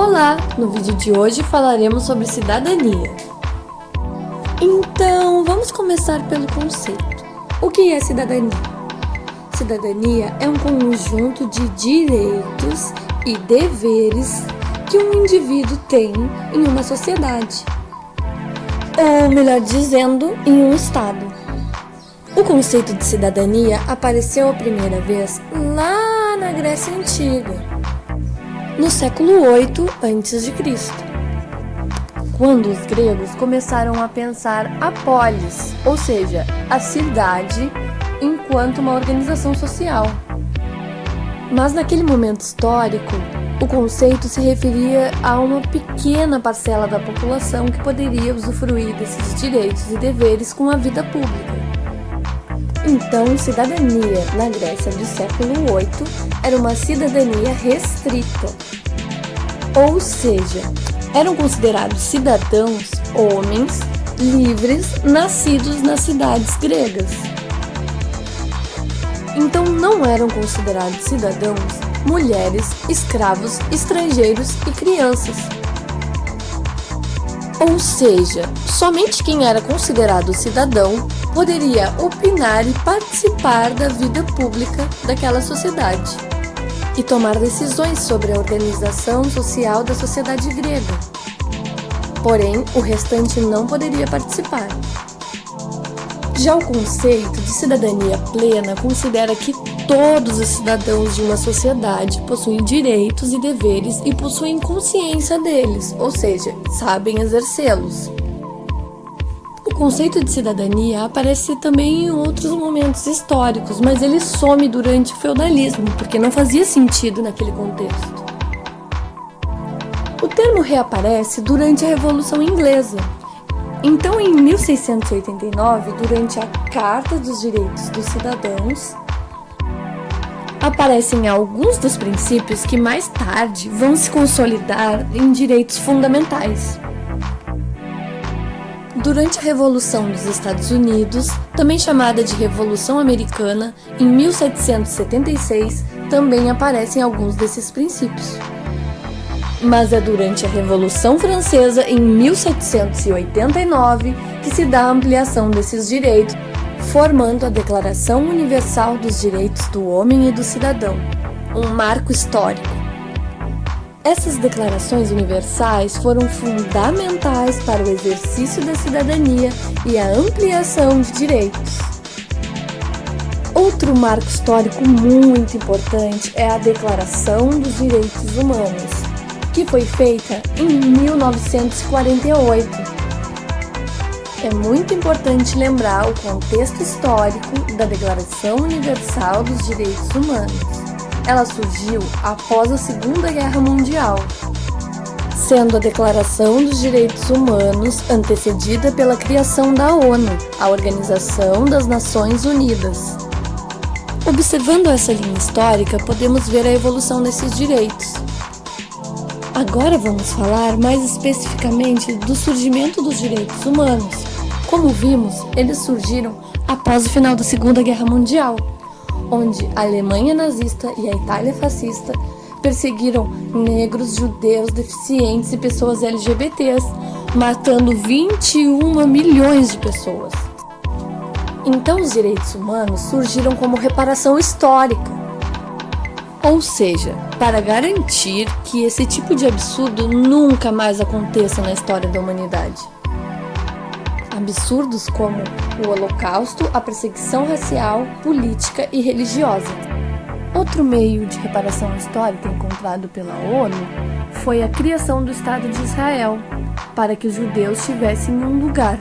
Olá! No vídeo de hoje falaremos sobre cidadania. Então, vamos começar pelo conceito. O que é cidadania? Cidadania é um conjunto de direitos e deveres que um indivíduo tem em uma sociedade, ou melhor dizendo, em um estado. O conceito de cidadania apareceu a primeira vez lá na Grécia Antiga, no século 8 a.C., quando os gregos começaram a pensar a polis, ou seja, a cidade, enquanto uma organização social. Mas naquele momento histórico, o conceito se referia a uma pequena parcela da população que poderia usufruir desses direitos e deveres com a vida pública. Então, cidadania na Grécia do século 8 era uma cidadania restrita, ou seja, eram considerados cidadãos homens livres nascidos nas cidades gregas. Então, não eram considerados cidadãos mulheres, escravos, estrangeiros e crianças. Ou seja, somente quem era considerado cidadão poderia opinar e participar da vida pública daquela sociedade e tomar decisões sobre a organização social da sociedade grega. Porém, o restante não poderia participar. Já o conceito de cidadania plena considera que todos os cidadãos de uma sociedade possuem direitos e deveres e possuem consciência deles, ou seja, sabem exercê-los. O conceito de cidadania aparece também em outros momentos históricos, mas ele some durante o feudalismo, porque não fazia sentido naquele contexto. O termo reaparece durante a Revolução Inglesa. Então, em 1689, durante a Carta dos Direitos dos Cidadãos, aparecem alguns dos princípios que mais tarde vão se consolidar em direitos fundamentais. Durante a Revolução dos Estados Unidos, também chamada de Revolução Americana, em 1776, também aparecem alguns desses princípios. Mas é durante a Revolução Francesa, em 1789, que se dá a ampliação desses direitos, formando a Declaração Universal dos Direitos do Homem e do Cidadão, um marco histórico. Essas declarações universais foram fundamentais para o exercício da cidadania e a ampliação de direitos. Outro marco histórico muito importante é a Declaração dos Direitos Humanos, que foi feita em 1948. É muito importante lembrar o contexto histórico da Declaração Universal dos Direitos Humanos. Ela surgiu após a Segunda Guerra Mundial, sendo a Declaração dos Direitos Humanos antecedida pela criação da ONU, a Organização das Nações Unidas. Observando essa linha histórica, podemos ver a evolução desses direitos. Agora vamos falar mais especificamente do surgimento dos direitos humanos. Como vimos, eles surgiram após o final da Segunda Guerra Mundial, onde a Alemanha nazista e a Itália fascista perseguiram negros, judeus, deficientes e pessoas LGBTs, matando 21 milhões de pessoas. Então os direitos humanos surgiram como reparação histórica, ou seja, para garantir que esse tipo de absurdo nunca mais aconteça na história da humanidade. Absurdos como o Holocausto, a perseguição racial, política e religiosa. Outro meio de reparação histórica encontrado pela ONU foi a criação do Estado de Israel, para que os judeus tivessem um lugar.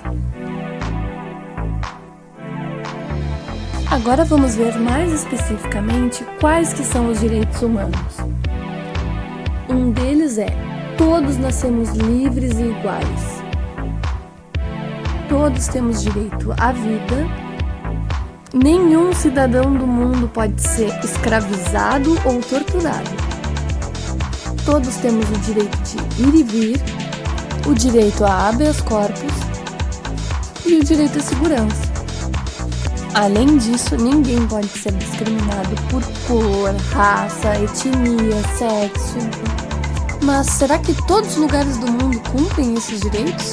Agora vamos ver mais especificamente quais que são os direitos humanos. Um deles é: todos nascemos livres e iguais. Todos temos direito à vida. Nenhum cidadão do mundo pode ser escravizado ou torturado. Todos temos o direito de ir e vir, o direito a habeas corpus e o direito à segurança. Além disso, ninguém pode ser discriminado por cor, raça, etnia, sexo. Mas será que todos os lugares do mundo cumprem esses direitos?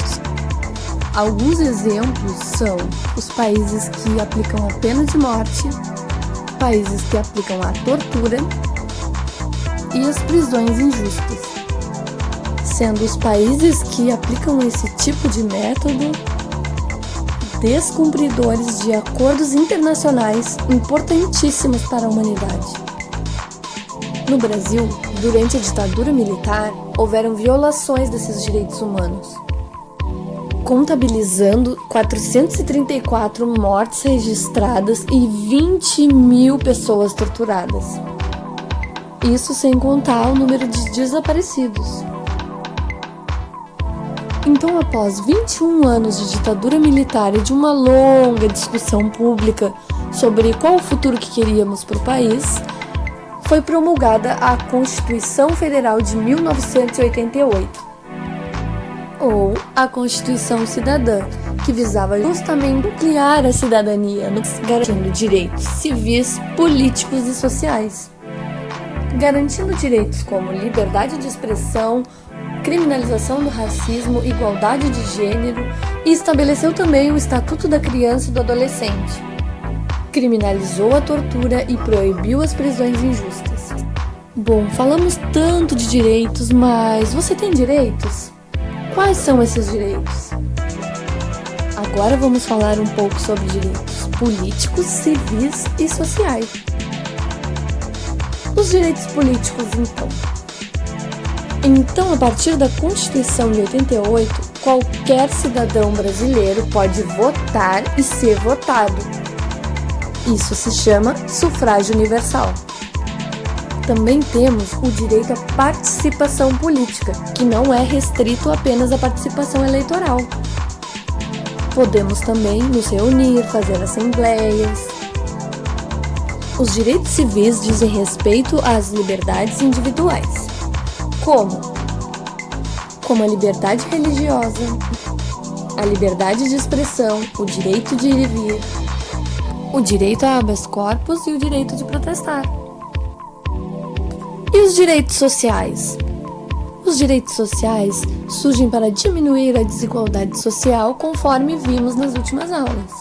Alguns exemplos são os países que aplicam a pena de morte, países que aplicam a tortura e as prisões injustas. Sendo os países que aplicam esse tipo de método descumpridores de acordos internacionais importantíssimos para a humanidade. No Brasil, durante a ditadura militar, houveram violações desses direitos humanos, contabilizando 434 mortes registradas e 20 mil pessoas torturadas. Isso sem contar o número de desaparecidos. Então, após 21 anos de ditadura militar e de uma longa discussão pública sobre qual o futuro que queríamos para o país, foi promulgada a Constituição Federal de 1988, ou a Constituição Cidadã, que visava justamente ampliar a cidadania, garantindo direitos civis, políticos e sociais, garantindo direitos como liberdade de expressão, criminalização do racismo, igualdade de gênero e estabeleceu também o Estatuto da Criança e do Adolescente. Criminalizou a tortura e proibiu as prisões injustas. Bom, falamos tanto de direitos, mas você tem direitos? Quais são esses direitos? Agora vamos falar um pouco sobre direitos políticos, civis e sociais. Os direitos políticos, Então, a partir da Constituição de 88, qualquer cidadão brasileiro pode votar e ser votado. Isso se chama sufrágio universal. Também temos o direito à participação política, que não é restrito apenas à participação eleitoral. Podemos também nos reunir, fazer assembleias. Os direitos civis dizem respeito às liberdades individuais. Como a liberdade religiosa, a liberdade de expressão, o direito de ir e vir, o direito a habeas corpus e o direito de protestar. E os direitos sociais? Os direitos sociais surgem para diminuir a desigualdade social, conforme vimos nas últimas aulas,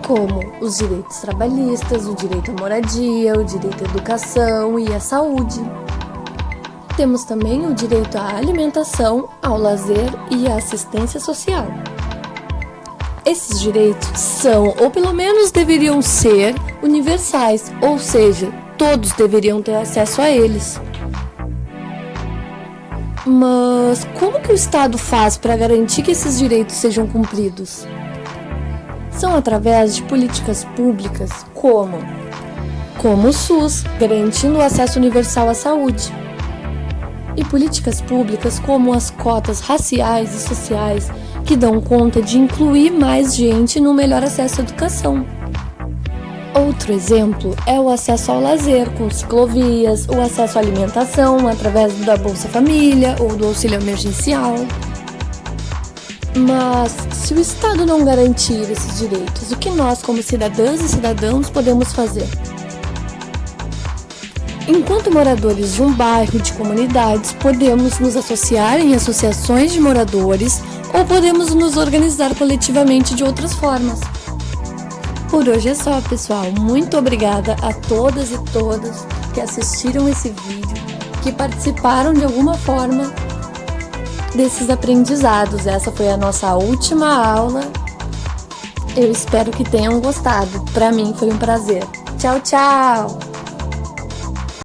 como os direitos trabalhistas, o direito à moradia, o direito à educação e à saúde. Temos também o direito à alimentação, ao lazer e à assistência social. Esses direitos são, ou pelo menos deveriam ser, universais, ou seja, todos deveriam ter acesso a eles. Mas como que o Estado faz para garantir que esses direitos sejam cumpridos? São através de políticas públicas como o SUS, garantindo o acesso universal à saúde, e políticas públicas como as cotas raciais e sociais, que dão conta de incluir mais gente no melhor acesso à educação. Outro exemplo é o acesso ao lazer, com ciclovias, o acesso à alimentação através da Bolsa Família ou do auxílio emergencial. Mas, se o Estado não garantir esses direitos, o que nós, como cidadãs e cidadãos, podemos fazer? Enquanto moradores de um bairro, de comunidades, podemos nos associar em associações de moradores ou podemos nos organizar coletivamente de outras formas. Por hoje é só, pessoal. Muito obrigada a todas e todos que assistiram esse vídeo, que participaram de alguma forma desses aprendizados. Essa foi a nossa última aula. Eu espero que tenham gostado. Para mim foi um prazer. Tchau, tchau!